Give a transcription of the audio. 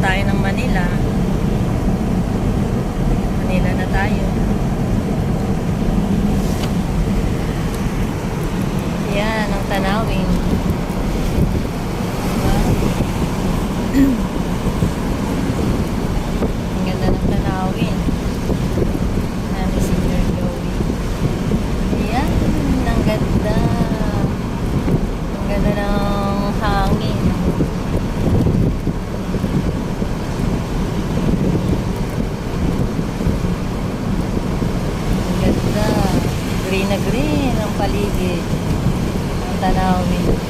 tayo ng Manila. Manila na tayo. Yan ang tanawin. Ang ganda ng tanawin. Nami si Sir Joey. Yan, ang ganda. Ang ganda ng hangin. Ang ganda. Green na green ang paligid. Ang tanawin.